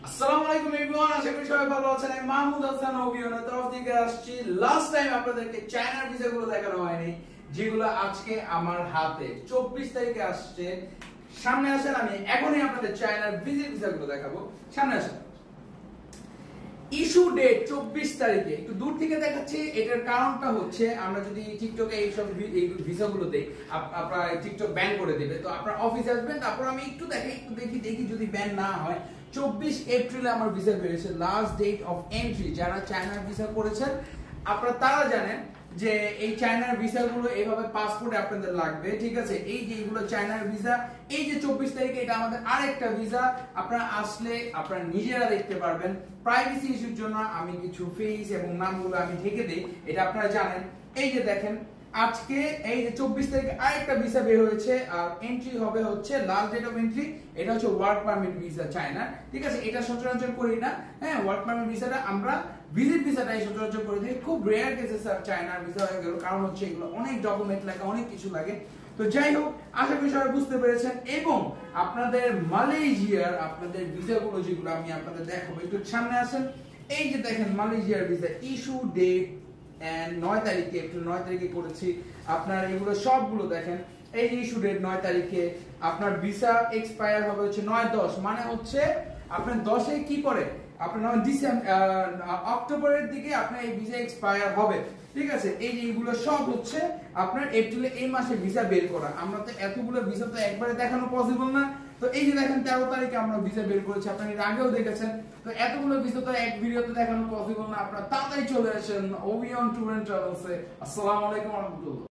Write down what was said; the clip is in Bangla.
আসসালামু আলাইকুম এভরিওয়ান, আশা করি সবাই ভালো আছেন। আমি মাহমুদ হাসান অভিয়ানের তরফ থেকে আসছি। লাস্ট টাইম আপনাদেরকে চায়নার ভিসাগুলো দেখানো হয়নি, যেগুলো আজকে আমার হাতে 24 তারিখে আসছে। সামনে আসেন, আমি এখনই আপনাদের চায়নার ভিসাগুলো দেখাবো। সামনে আসেন। ইস্যু ডেট 24 তারিখে, একটু দূর থেকে দেখাচ্ছি। এটার কারণটা হচ্ছে, আমরা যদি টিকটকে এইসব ভিসাগুলো দেই, আপনারা টিকটক ব্যান করে দেবে। তো আপনার অফিসে আসবেন, তারপর আমি একটু দেখি যদি ব্যান না হয়। 24 এপ্রিলে আমার ভিসা বেরিয়েছে, লাস্ট ডেট অফ এন্ট্রি। যারা চায়নার ভিসা করেছেন আপনারা তারা জানেন যে এই চায়নার ভিসাগুলো এইভাবে পাসপোর্টে আপনাদের লাগবে, ঠিক আছে। এই যে এইগুলো চায়নার ভিসা, এই যে 24 তারিখে এটা আমাদের আরেকটা ভিসা। আপনারা আসলে আপনারা নিজেরা দেখতে পারবেন। প্রাইভেসি ইস্যুর জন্য আমি কিছু ফেস এবং নামগুলো আমি ঢেকে দেই, এটা আপনারা জানেন। এই যে দেখেন, আজকে এই যে 24 তারিখে আরেকটা ভিসা বের হয়েছে, আর এন্ট্রি হবে হচ্ছে লাস্ট ডেট অফ এন্ট্রি। এটা হচ্ছে ওয়ার্ক পারমিট ভিসা চায়না, ঠিক আছে। এটা সচরাচর করি না, হ্যাঁ। ওয়ার্ক পারমিট ভিসাটা আমরা ভিজিট ভিসাটাই সচরাচর করে থাকি। খুব রেয়ার কেসে স্যার চায়নার ভিসা হয়ে গেল, কারণ হচ্ছে এগুলো অনেক ডকুমেন্ট লাগে, অনেক কিছু লাগে। তো যাই হোক, আশা করি সবাই বুঝতে পেরেছেন। এবং আপনাদের মালয়েশিয়ার আপনাদের ভিসাগুলো যেগুলো আমি আপনাদের দেখাবো, একটু সামনে আসেন। এই যে দেখেন মালয়েশিয়ার ভিসা ইস্যু ডেট 9 তারিখে, এপ্রিল 9 তারিখে করেছি। আপনার এগুলো সবগুলো দেখেন। এই যে ইস্যু ডেট 9 তারিখে, আপনার ভিসা এক্সপায়ার হবে হচ্ছে 9/10, মানে হচ্ছে আপনার 10-এ কি পড়ে, আপনার অক্টোবরের দিকে আপনার এই ভিসা এক্সপায়ার হবে, ঠিক আছে। এই যে এইগুলো সব হচ্ছে আপনার এপ্রিলে এই মাসে ভিসা বের করা। আমরা তো এতগুলো ভিসা তো একবারে দেখানো পসিবল না। তো এই যে দেখেন 13 তারিখে আমরা ভিসা বের করেছি, আপনারা এর আগেও দেখেছেন। তো এতগুলো ভিসা তো এক ভিডিওতে দেখানো পসিবল না। আপনারা তাড়াতাড়ি চলে আসেন ওভিয়ন ট্যুর এন্ড ট্রাভেলসে। আসসালামু আলাইকুম ওয়া রাহমাতুল্লাহ।